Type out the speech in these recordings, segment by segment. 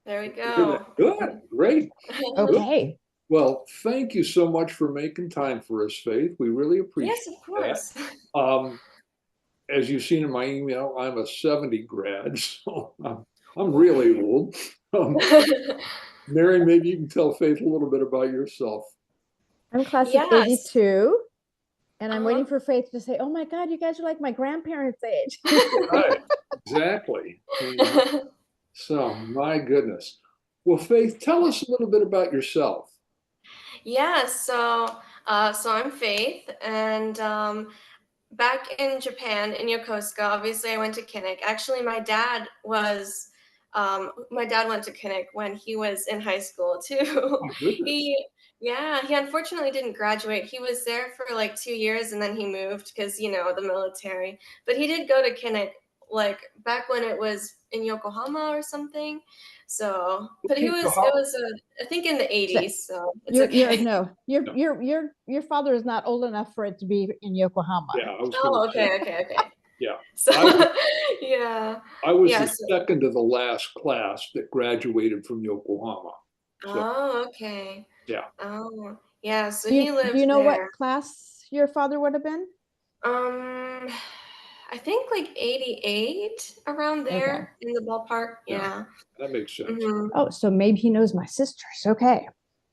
There we Look at go. that. Good, great. Good. Okay. Well, thank you so much for making time for us, Faith. We really Yes, appreciate of that. course. Um, as you've seen in my email, I'm a 70 grad, so I'm really old. Um, Mary, maybe you can tell Faith a little bit about yourself. I'm class of Yes. 82, and I'm waiting Uh-huh. for Faith to say, "Oh my God, you guys are like my grandparents' age." Right, exactly. And so, my goodness. Well, Faith, tell us a little bit about yourself. Yeah, so I'm Faith, and back in Japan, in Yokosuka, obviously I went to Kinnick. Actually, my dad went to Kinnick when he was in high school too. Oh, goodness. He, yeah, he unfortunately didn't graduate. He was there for like 2 years and then he moved because, the military. But he did go to Kinnick like back when it was in Yokohama or something. So, but Okay, so it how, was, I think in the So 80s, so it's you're okay. no, your father is not old enough for it to be in Yokohama. yeah, I was going to Oh, say, okay. yeah. So, I yeah. I was Yeah, the so second to the last class that graduated from Yokohama. So, oh, okay. yeah. Oh, yeah, so Do he do you lived know what there. class your father would have been? Um, I think like 88, around Okay. there in the ballpark. Yeah, Yeah. that makes sense. Mm-hmm. Oh, so maybe he knows my sisters. Okay.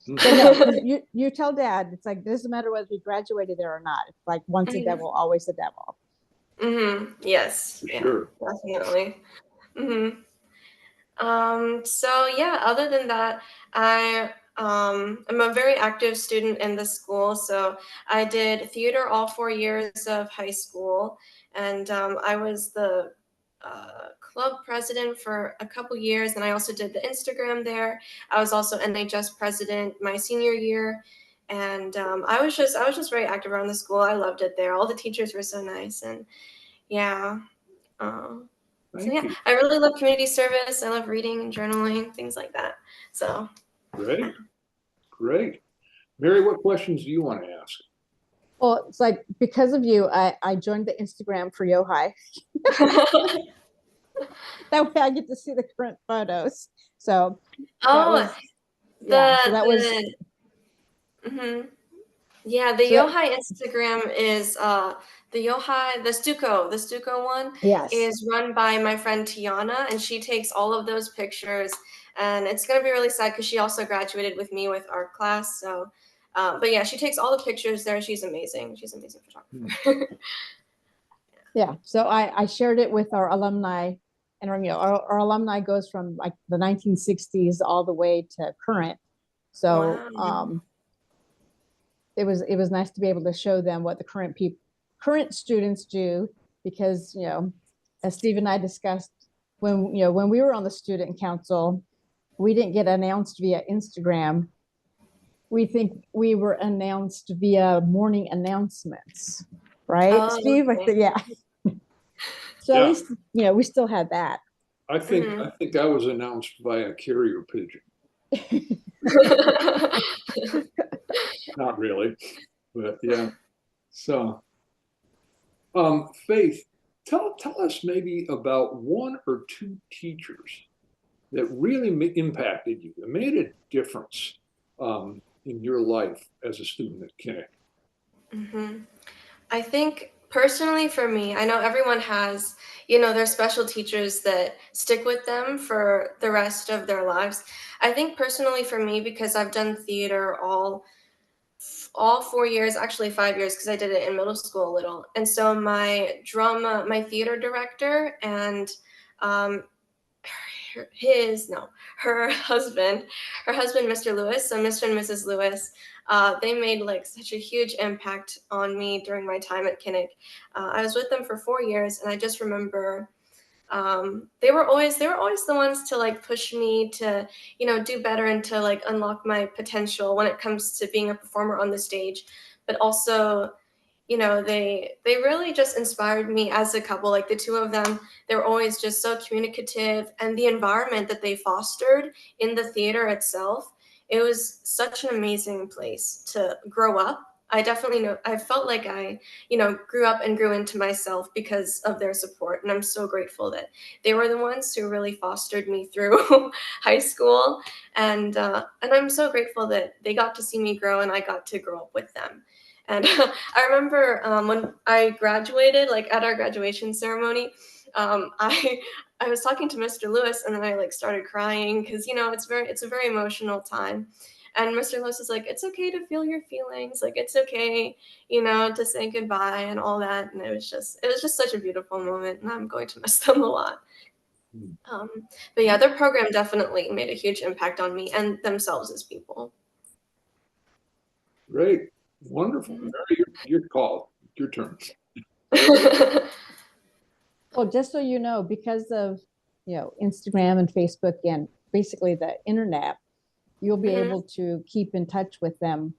So Mhm. no, because you tell dad it's like it doesn't matter whether he graduated there or not. It's like once a Mm-hmm. devil, always a devil. Mm-hmm. Yes. For Yeah, sure. definitely. Mm-hmm. So yeah, other than that, I'm a very active student in the school. So I did theater all 4 years of high school, and I was the club president for a couple years, and I also did the Instagram there. I was also NHS president my senior year, and I was just very active around the school. I loved it there. All the teachers were so nice, and yeah. Um, so Thank yeah, you. I really love community service. I love reading and journaling, things like that. So Great. Great. Mary, what questions do you want to ask? Well, it's like because of you, I joined the Instagram for Yohai. That way I get to see the current photos. So that oh, was yeah. So that was the hmm yeah, the so that Yohai Instagram is the Stuco one yes. is run by my friend Tiana, and she takes all of those pictures. And it's gonna be really sad because she also graduated with me with art class. So, but yeah, she takes all the pictures there. She's amazing. She's an amazing Hmm. photographer. Yeah. So I shared it with our alumni, and our alumni goes from like the 1960s all the way to current. So Wow. it was nice to be able to show them what the current students do because as Steve and I discussed when we were on the student council, we didn't get announced via Instagram. We think we were announced via morning announcements, right, Oh, Steve? I okay. think yeah. So at Yeah, least we still had that. Mhm. I think I was announced via carrier pigeon. Not really, but yeah. So, Faith, tell us maybe about one or two teachers that really impacted you, that made a difference in your life as a student at Kinnick. Mhm. I think personally for me, I know everyone has, their special teachers that stick with them for the rest of their lives. I think personally for me, because I've done theater all 4 years, actually 5 years, because I did it in middle school a little. And so my theater director and um, his no her husband Mr. Lewis, so Mr. and Mrs. Lewis, they made like such a huge impact on me during my time at Kinnick. I was with them for 4 years, and I just remember they were always the ones to like push me to do better and to like unlock my potential when it comes to being a performer on the stage, but also they really just inspired me as a couple. Like the two of them, they were always just so communicative, and the environment that they fostered in the theater itself, it was such an amazing place to grow up. I definitely know I felt like I, grew up and grew into myself because of their support, and I'm so grateful that they were the ones who really fostered me through high school, and I'm so grateful that they got to see me grow and I got to grow up with them. And I remember when I graduated, like at our graduation ceremony, I I was talking to Mr. Lewis, and then I like started crying because it's a very emotional time. And Mr. Lewis is like, it's okay to feel your feelings, like it's okay, to say goodbye and all that. And it was just such a beautiful moment, and I'm going to miss them a lot. Hmm. Um, but yeah, their program definitely made a huge impact on me and themselves as people. Great. Wonderful. Mhm. Mary, you're called. Your turn. Well, just so you know, because of Instagram and Facebook and basically the internet, you'll be Mhm, able to keep in touch with them,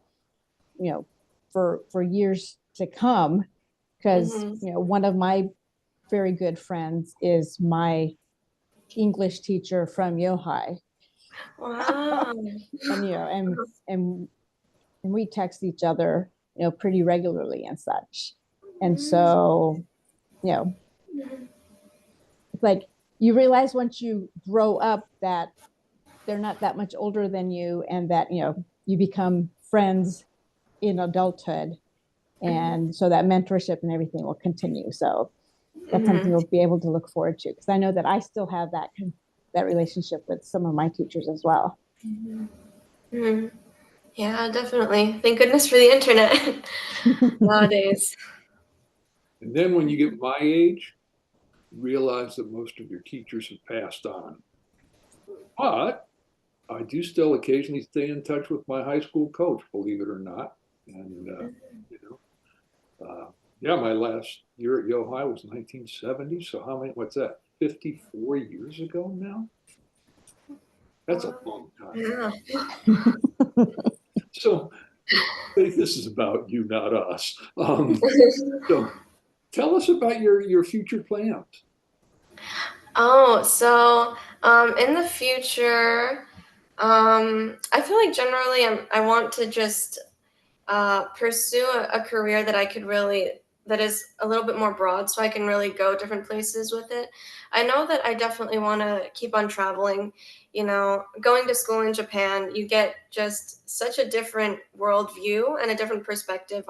you know, for years to come. Because mhm. one of my very good friends is my English teacher from Yohai, Wow. and and and we text each other, pretty regularly and such. And Mm, so, you know, mhm, it's like you realize once you grow up that they're not that much older than you, and that you become friends in adulthood, mhm, and so that mentorship and everything will continue. So that's something mhm, we'll be able to look forward to, because I know that I still have that relationship with some of my teachers as well. mhm, mhm. Yeah, definitely. Thank goodness for the internet nowadays. And then when you get my age, you realize that most of your teachers have passed on. But I do still occasionally stay in touch with my high school coach, believe it or not. And, you know, yeah, my last year at Yohai was 1970. So how many, what's that, 54 years ago now? That's a Wow. long time. Yeah. So Faith, this is about you, not us. So tell us about your future plans. Oh, so in the future, I feel like generally I want to just pursue a career that I could really that is a little bit more broad, so I can really go different places with it. I know that I definitely want to keep on traveling. Going to school in Japan, you get just such a different worldview and a different perspective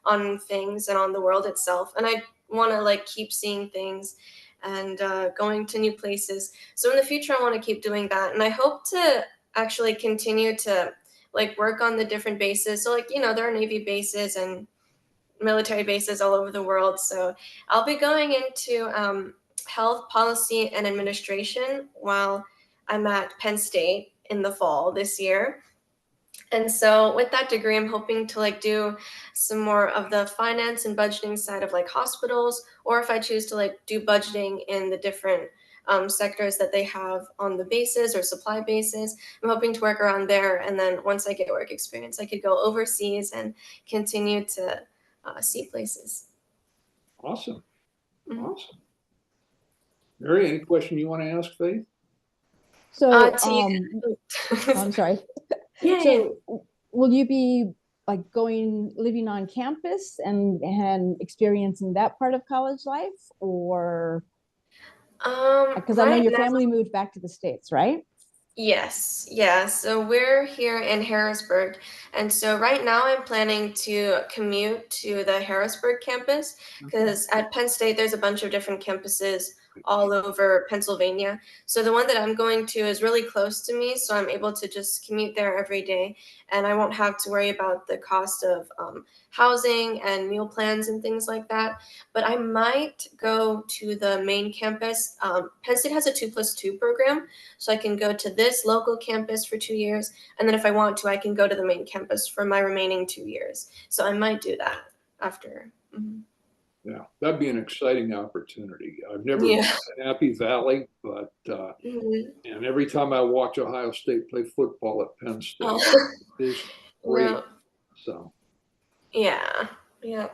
on things and on the world itself. And I want to like keep seeing things and going to new places. So in the future, I want to keep doing that, and I hope to actually continue to like work on the different bases. So like, there are Navy bases and military bases all over the world. So I'll be going into health policy and administration while I'm at Penn State in the fall this year. And so with that degree, I'm hoping to like do some more of the finance and budgeting side of like hospitals, or if I choose to like do budgeting in the different sectors that they have on the bases or supply bases, I'm hoping to work around there. And then once I get work experience, I could go overseas and continue to see places. Awesome. Mhm. Awesome. Mary, any question you want to ask Faith? So, To you. I'm sorry. Yeah, yeah. So, will you be like living on campus and experiencing that part of college life, or because I know Right your now. family moved back to the States, right? Yes, yeah. So we're here in Harrisburg. And so right now I'm planning to commute to the Harrisburg campus Okay. because at Penn State there's a bunch of different campuses all over Pennsylvania. So the one that I'm going to is really close to me, so I'm able to just commute there every day, and I won't have to worry about the cost of housing and meal plans and things like that. But I might go to the main campus. Penn State has a 2+2 program, so I can go to this local campus for 2 years. And then if I want to, I can go to the main campus for my remaining 2 years. So I might do that after. Mhm. Yeah, that'd be an exciting opportunity. I've never been Yeah. to Happy Valley, but Mhm. and every time I watch Ohio State play football at Penn State, Oh, it is great. yeah. So, Yeah. Yeah.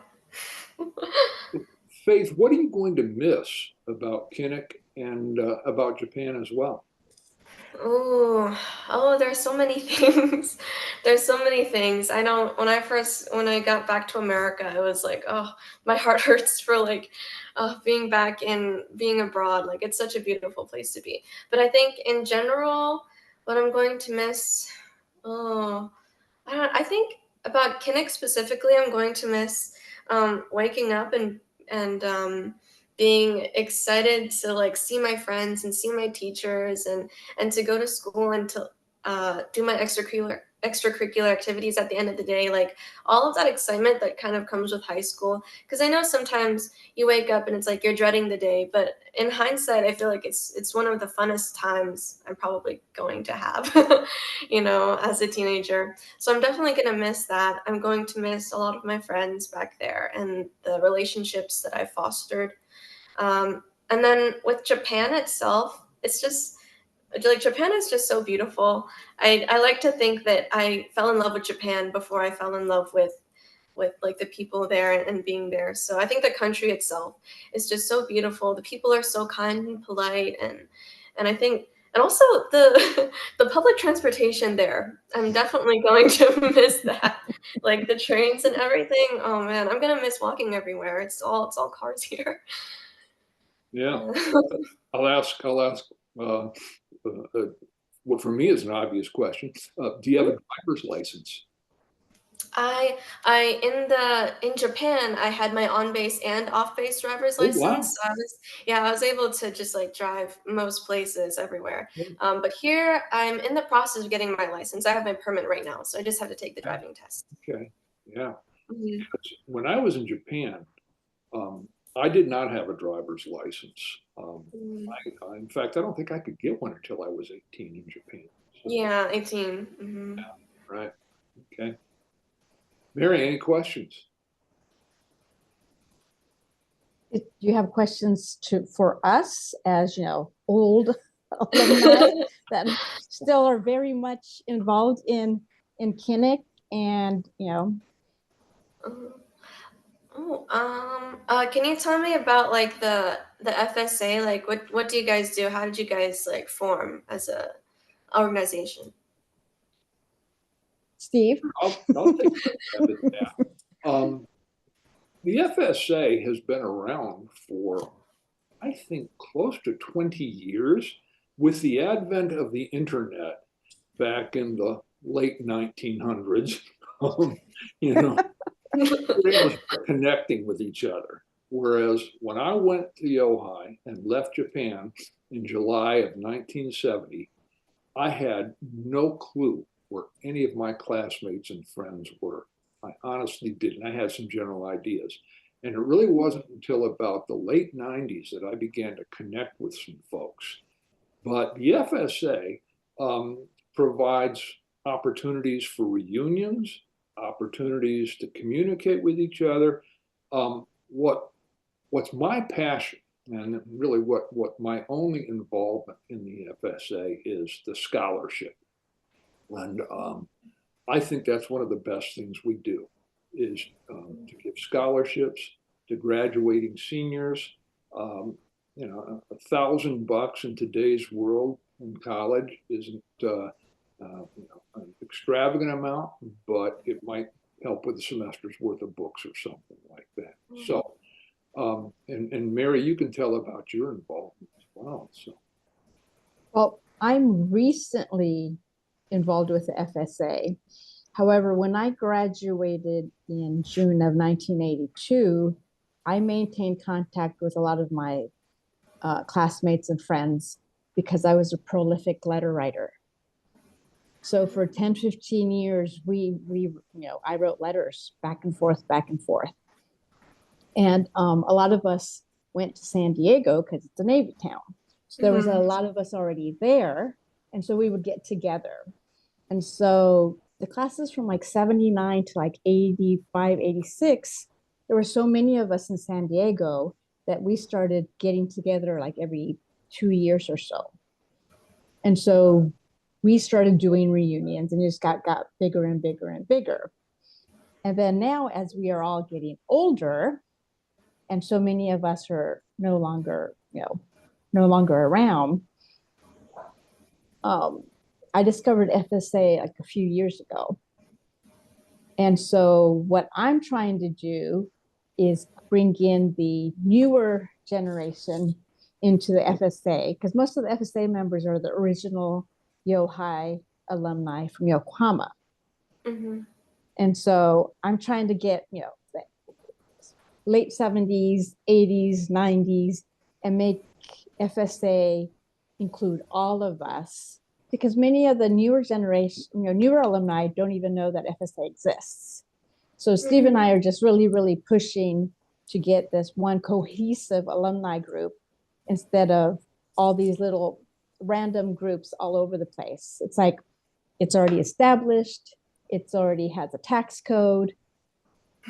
Faith, what are you going to miss about Kinnick and about Japan as well? Oh, oh, there's so many things. There's so many things. I know when I got back to America, it was like, oh, my heart hurts for like being abroad. Like it's such a beautiful place to be. But I think in general, what I'm going to miss, oh, I think about Kinnick specifically, I'm going to miss waking up and being excited to like see my friends and see my teachers and to go to school and to do my extracurricular activities at the end of the day, like all of that excitement that kind of comes with high school. Because I know sometimes you wake up and it's like you're dreading the day, but in hindsight, I feel like it's one of the funnest times I'm probably going to have, as a teenager. So I'm definitely going to miss that. I'm going to miss a lot of my friends back there and the relationships that I fostered. And then with Japan itself, it's just like Japan is just so beautiful. I like to think that I fell in love with Japan before I fell in love with like the people there and being there. So I think the country itself is just so beautiful. The people are so kind and polite and I think and also the the public transportation there. I'm definitely going to miss that. Like the trains and everything. Oh man, I'm gonna miss walking everywhere. It's all cars here. Yeah, Yeah. I'll ask. What for me is an obvious question. Do you have a driver's license? In Japan I had my on base and off base driver's Oh, wow. license. So I was able to just like drive most places everywhere. But here I'm in the process of getting my license. I have my permit right now, so I just have to take the driving test. Okay. Yeah. Mhm. When I was in Japan, um, I did not have a driver's license. Mm. In fact, I don't think I could get one until I was 18 in Japan. So, Yeah, 18. right. Okay. Mary, any questions? Do you have questions for us as, old alumni that still are very much involved in Kinnick and, Can you tell me about like the FSA? Like, what do you guys do? How did you guys like form as a organization? Steve? I'll take a stab at that. The FSA has been around for, I think, close to 20 years. With the advent of the internet back in the late 1900s, um, you know, we're able to start connecting with each other. Whereas when I went to Yohai and left Japan in July of 1970, I had no clue where any of my classmates and friends were. I honestly didn't. I had some general ideas. And it really wasn't until about the late 90s that I began to connect with some folks. But the FSA provides opportunities for reunions, opportunities to communicate with each other. What's my passion, and really what my only involvement in the FSA is the scholarship. And I think that's one of the best things we do is to give scholarships to graduating seniors. $1,000 in today's world in college isn't an extravagant amount, but it might help with a semester's worth of books or something like that. So, and Mary, you can tell about your involvement as well. So, Well, I'm recently involved with the FSA. However, when I graduated in June of 1982, I maintained contact with a lot of my classmates and friends because I was a prolific letter writer. So for 10, 15 years, I wrote letters back and forth, back and forth. And a lot of us went to San Diego because it's a Navy town. So there was a lot of us already there. And so we would get together. And so the classes from like 79 to like 85, 86, there were so many of us in San Diego that we started getting together like every 2 years or so. And so we started doing reunions and it just got bigger and bigger and bigger. And then now, as we are all getting older, and so many of us are no longer around, I discovered FSA like a few years ago. And so what I'm trying to do is bring in the newer generation into the FSA, because most of the FSA members are the original Yo High alumni from Yokohama. Mm-hmm. And so I'm trying to get, the late 70s, 80s, 90s, and make FSA include all of us, because many of the newer generation, newer alumni don't even know that FSA exists. So Steve and I are just really, really pushing to get this one cohesive alumni group instead of all these little random groups all over the place. It's like it's already established, it's already has a tax code,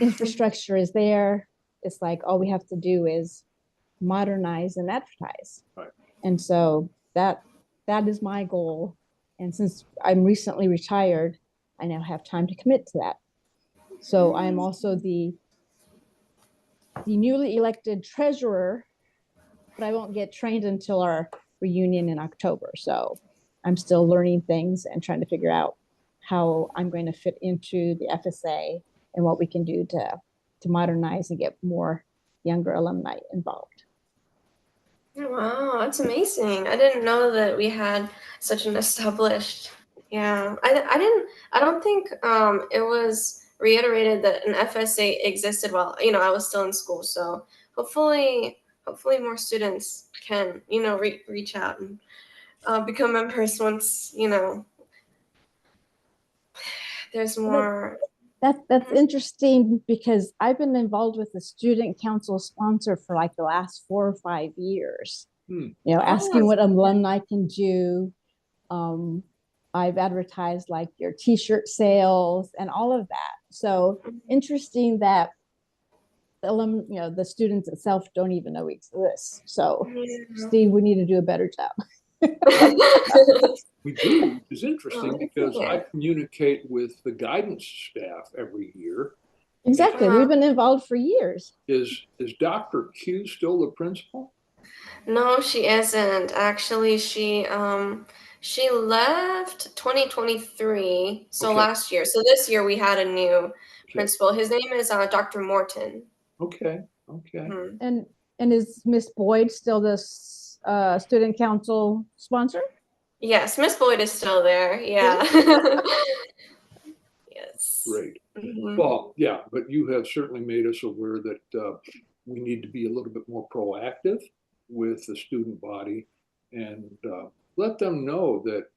infrastructure is there. It's like all we have to do is modernize and advertise. Right. And so that is my goal. And since I'm recently retired, I now have time to commit to that. So I'm also the newly elected treasurer, but I won't get trained until our reunion in October. So I'm still learning things and trying to figure out how I'm going to fit into the FSA and what we can do to modernize and get more younger alumni involved. Wow, that's amazing. I didn't know that we had such an established. Yeah, I don't think it was reiterated that an FSA existed while, I was still in school. So hopefully more students can, reach out and become members once, there's more. That's interesting, because I've been involved with the student council sponsor for like the last 4 or 5 years. Asking what alumni can do. I've advertised like your T-shirt sales and all of that. So interesting that the the students itself don't even know we exist. So, Steve, we need to do a better job. We do, which is interesting because I communicate with the guidance staff every year. Exactly. We've been involved for years. Is Dr. Q still the principal? No, she isn't. Actually, she left 2023, so last year. So this year we had a new principal. His name is Dr. Morton. Okay. Mm-hmm. And is Miss Boyd still this student council sponsor? Yes, Miss Boyd is still there. Yeah. Yes. Great. Mm-hmm. Well, yeah, but you have certainly made us aware that we need to be a little bit more proactive with the student body and let them know that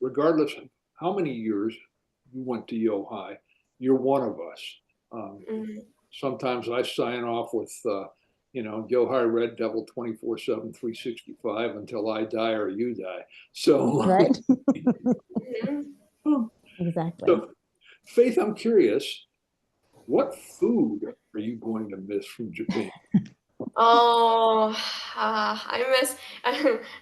regardless of how many years you went to Yo High, you're one of us. Sometimes I sign off with, Yo High Red Devil 24/7, 365 until I die or you die. So, right. Exactly. So, Faith, I'm curious, what food are you going to miss from Japan? Oh, I miss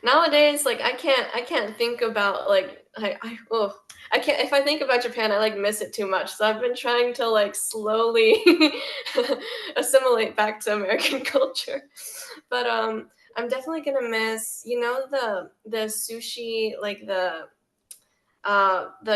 nowadays. Like I can't think about like I can't. If I think about Japan, I like miss it too much. So I've been trying to like slowly assimilate back to American culture. But I'm definitely gonna miss, the sushi, like the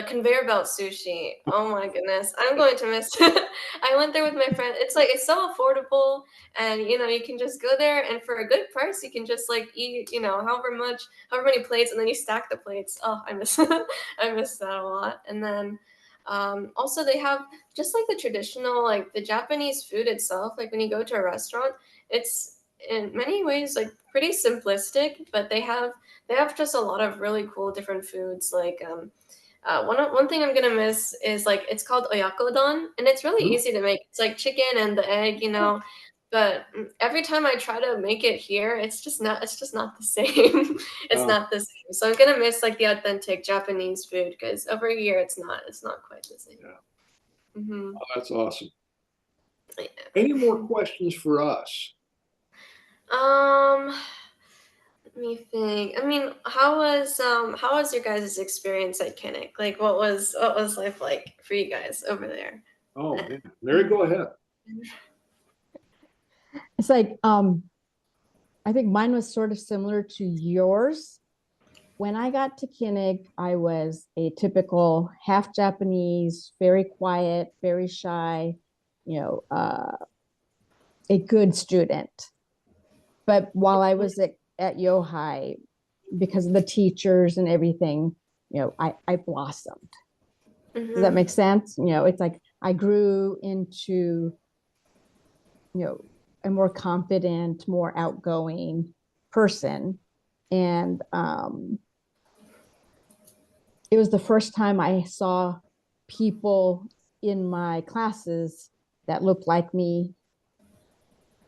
conveyor belt sushi. Oh my goodness. I'm going to miss it. I went there with my friend. It's so affordable, and you can just go there, and for a good price you can just like eat, however many plates, and then you stack the plates. Oh, I miss I miss that a lot. And then also they have just like the traditional, like the Japanese food itself, like when you go to a restaurant, it's in many ways like pretty simplistic, but they have just a lot of really cool different foods. Like one thing I'm gonna miss is like it's called oyakodon, and it's really easy to make. It's like chicken and the egg, But every time I try to make it here, it's just not. It's just not the same. It's not the same. So I'm gonna miss like the authentic Japanese food, because over here it's not. It's not quite the same. Yeah. Mm-hmm. Oh, that's awesome. Yeah. Any more questions for us? Let me think. I mean, how was your guys' experience at Kinnick? Like what was life like for you guys over there? Oh man, Mary, go ahead. It's like I think mine was sort of similar to yours. when I got to Kinnig, I was a typical half Japanese, very quiet, very shy, you know, a good student. But while I was at Yohai, because of the teachers and everything, you know, I blossomed. Does that make sense? You know, it's like I grew into, you know, a more confident, more outgoing person. And it was the first time I saw people in my classes that looked like me,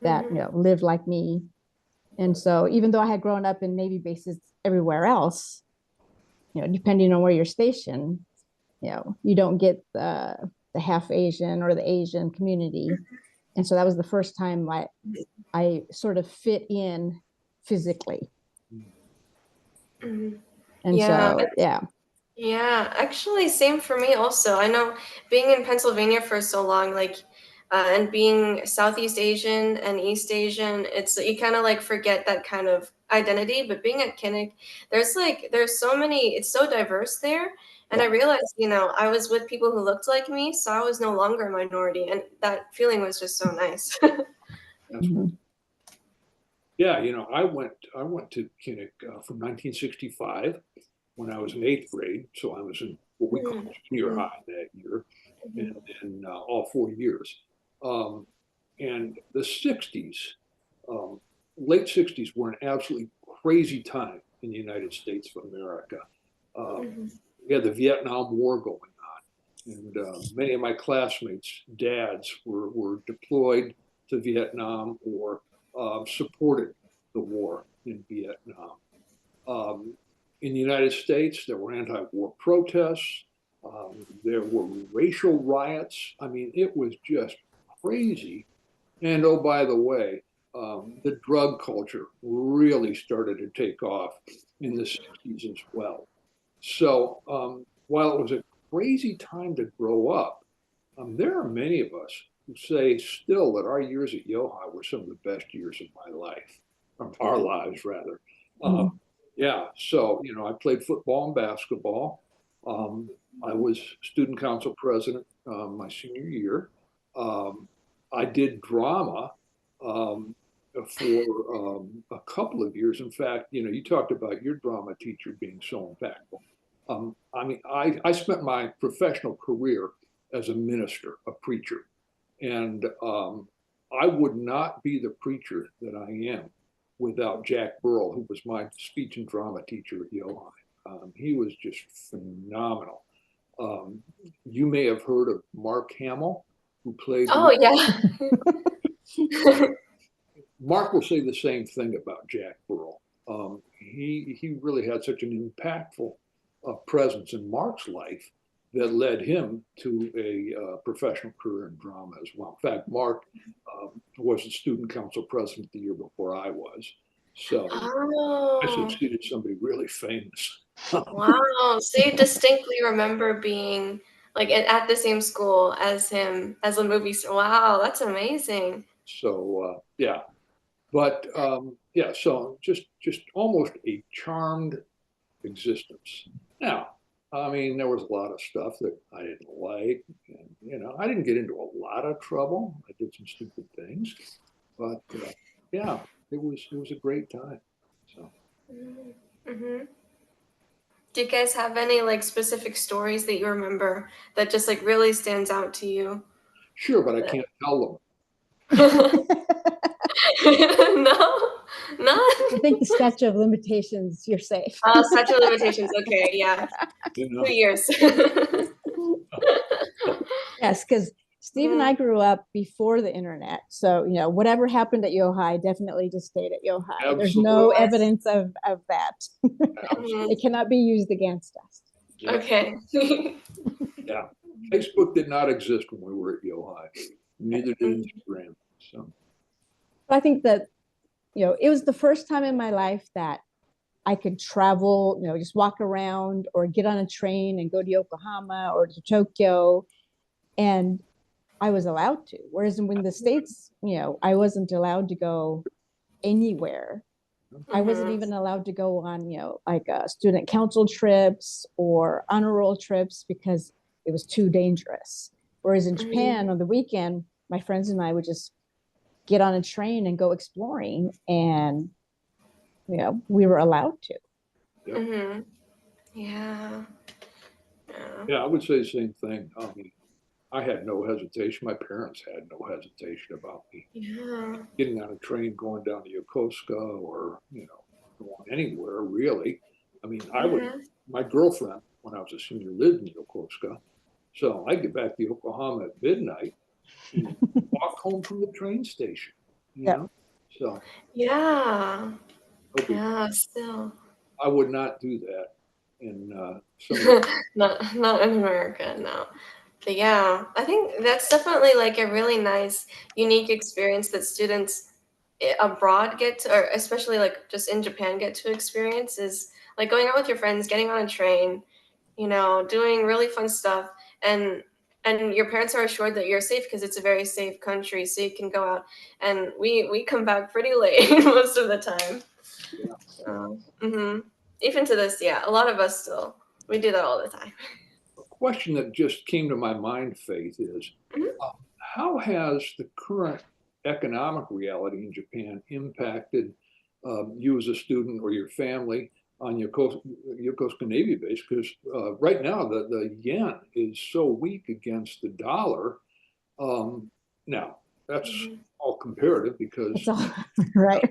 that, you know, lived like me. And so even though I had grown up in Navy bases everywhere else, you know, depending on where you're stationed, you know, you don't get the half Asian or the Asian community. And so that was the first time I sort of fit in physically. And Yeah. so, yeah. Yeah, actually, same for me also. I know being in Pennsylvania for so long, like, and being Southeast Asian and East Asian, it's you kind of like forget that kind of identity. But being at Kinnick, there's so many, it's so diverse there. And I realized, you know, I was with people who looked like me, so I was no longer a minority, and that feeling was just so nice. Mhm. Yeah, you know, I went to Kinnick from 1965 when I was in eighth grade, so I was in what we call junior high that year, and then all 4 years. Um, and the 60s, um, late 60s were an absolutely crazy time in the United States of America. Um, we had the Vietnam War going on, and many of my classmates' dads were deployed to Vietnam or supported the war in Vietnam. Um, in the United States, there were anti-war protests. There were racial riots. I mean, it was just crazy. And oh, by the way, the drug culture really started to take off in the 60s as well. So while it was a crazy time to grow up, there are many of us who say still that our years at Yohai were some of the best years of my life, of our lives rather. Mhm. Yeah, so you know, I played football and basketball. Um, I was student council president my senior year. Um, I did drama um, for a couple of years. In fact, you know, you talked about your drama teacher being so impactful. I mean, I spent my professional career as a minister, a preacher, and I would not be the preacher that I am without Jack Burrell, who was my speech and drama teacher at Yohai. He was just phenomenal. Um, you may have heard of Mark Hamill, who played Oh, yeah. Mark will say the same thing about Jack Burrell. He really had such an impactful presence in Mark's life that led him to a professional career in drama as well. In fact, Mark was the student council president the year before I was. So I Oh, succeeded somebody really famous. wow. So you distinctly remember being like at the same school as him as a movie star. Wow, that's amazing. So yeah, but yeah, so just almost a charmed existence. Now, I mean, there was a lot of stuff that I didn't like, and you know, I didn't get into a lot of trouble. I did some stupid things, but yeah, it was a great time. So Mm-hmm. Do you guys have any like specific stories that you remember that just like really stands out to you? sure, but I can't tell No, I none. think the statute of limitations, you're safe. Statute of limitations. Okay, yeah, them. You 2 years. Yes, because Steve and I Mhm. grew up before the internet. So, you know, whatever happened at Yohai definitely just stayed at Yohai. There's no Absolutely, evidence of that. absolutely. It cannot be used against us. Yeah, Okay. yeah. Facebook did not exist when we were at Yohai. Neither did Instagram. So I think that, you know, it was the first time in my life that I could travel, you know, just walk around or get on a train and go to Yokohama or to Tokyo. And I was allowed to. Whereas in the States, you know, I wasn't allowed to go anywhere. I wasn't even allowed to go on, like student council trips or honor roll trips because it was too dangerous. Whereas in Japan on the weekend, my friends and I would just get on a train and go exploring, and we were allowed to. Yep. Mm-hmm. Yeah. Yeah, I would say the same thing. I mean, I had no hesitation. My parents had no hesitation about me Yeah. getting on a train, going down to Yokosuka, or going anywhere really. I mean, Mm-hmm. my girlfriend, when I was a senior, lived in Yokosuka, so I get back to Yokohama at midnight and walk home from the train station. You Yep. know, so Yeah. no big. Yeah. Still. I would not do that in some of the. Not in America, no. But yeah, I think that's definitely like a really nice, unique experience that students abroad get to, or especially like just in Japan get to experience is like going out with your friends, getting on a train, doing really fun stuff, and your parents are assured that you're safe because it's a very safe country, so you can go out. And we come back pretty late most of the time. Yeah. So, even to this, yeah, a lot of us still we do that all the time. A question that just came to my mind, Faith, is Mhm. how has the current economic reality in Japan impacted you as a student or your family on Yokosuka Navy base? Because right now the yen is so weak against the dollar. Now, that's Mhm. all comparative because It's all right.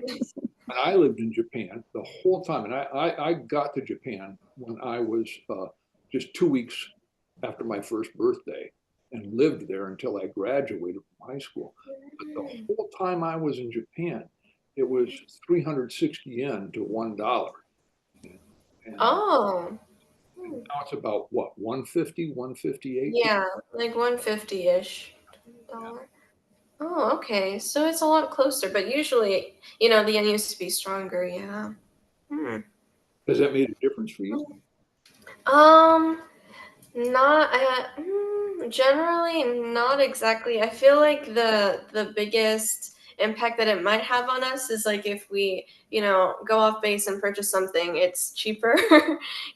when I lived in Japan the whole time, and I got to Japan when I was just 2 weeks after my first birthday and lived there until I graduated from high school. But the whole time I was in Japan, it was 360 yen to $1. And Oh, hmm. now it's about what, 150, 158? Yeah, like 150-ish dollar. Oh, okay. So it's a lot closer, but usually, the yen used to be stronger, yeah. Hmm. Has that made a difference for you? Um, Not generally not exactly. I feel like the biggest impact that it might have on us is like if we, go off base and purchase something, it's cheaper,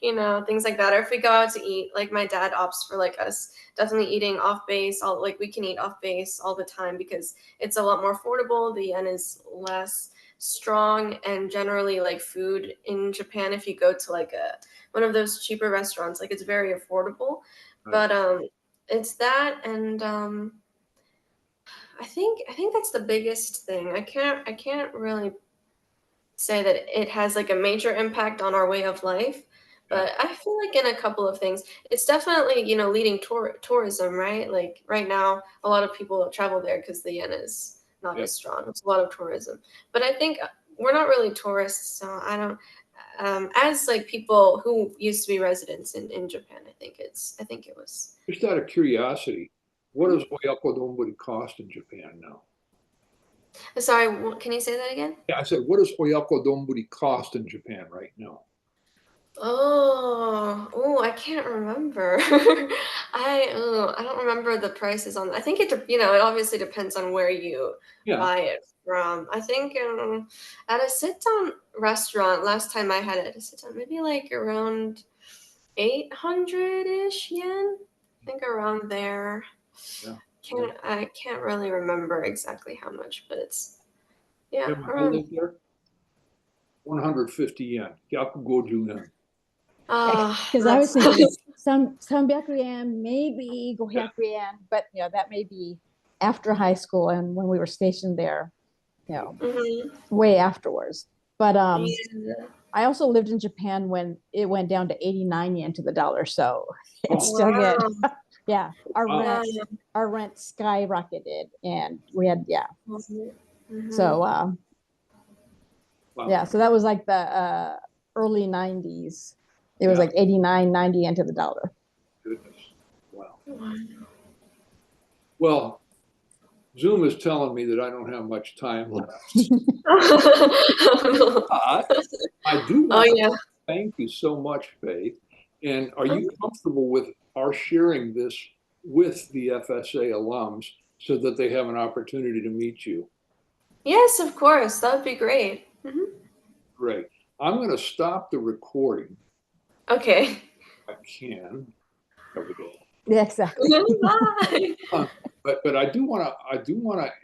things like that. Or if we go out to eat, like my dad opts for like us definitely eating off base, all like we can eat off base all the time because it's a lot more affordable. The yen is less strong, and generally like food in Japan, if you go to like a one of those cheaper restaurants. Like it's very affordable, Right. but it's that, and I think that's the biggest thing. I can't really say that it has like a major impact on our way of life, Yeah. but I feel like in a couple of things, it's definitely leading tourism, right? Like right now, a lot of people travel there because the yen is not Yeah. as strong. It's a lot of tourism, but I think we're not really tourists, so I don't as like people who used to be residents in Japan, I think it was. Just out of curiosity, what does oyakodonburi cost in Japan now? Sorry, can you say that again? Yeah, I said, what does oyakodonburi cost in Japan right now? Oh, I can't remember. I don't remember the prices on. I think it obviously depends on where you Yeah. buy it from. I think at a sit-down restaurant last time I had it at a sit-down, maybe like around 800-ish yen. I think around there. Yeah. I can't really remember exactly how much, but it's yeah, Yeah, when I around. lived there, 150 yen, 150 yen. Because I was That's thinking some yen, maybe 500 yen, but that may be after high school and when we were stationed there, Mhm. way afterwards. But Yeah. I also lived in Japan when it went down to 89 yen to the dollar, so it's Oh, still good. Wow. Yeah, wow. Yeah. our rent skyrocketed, and we had Mhm. so Wow. yeah, so that was like the early 90s. It was Yeah, like 89, 90 into the dollar. goodness. Wow. Wow. Well, Zoom is telling me that I don't have much time left. But I do Oh want to yeah. thank you so much, Faith. And are you comfortable with our sharing this with the FSA alums so that they have an opportunity to meet you? Yes, of course. That would be great. Mhm. great. I'm going to stop the recording. Okay. I can. There we go. Yeah, exactly. Bye. But I do want to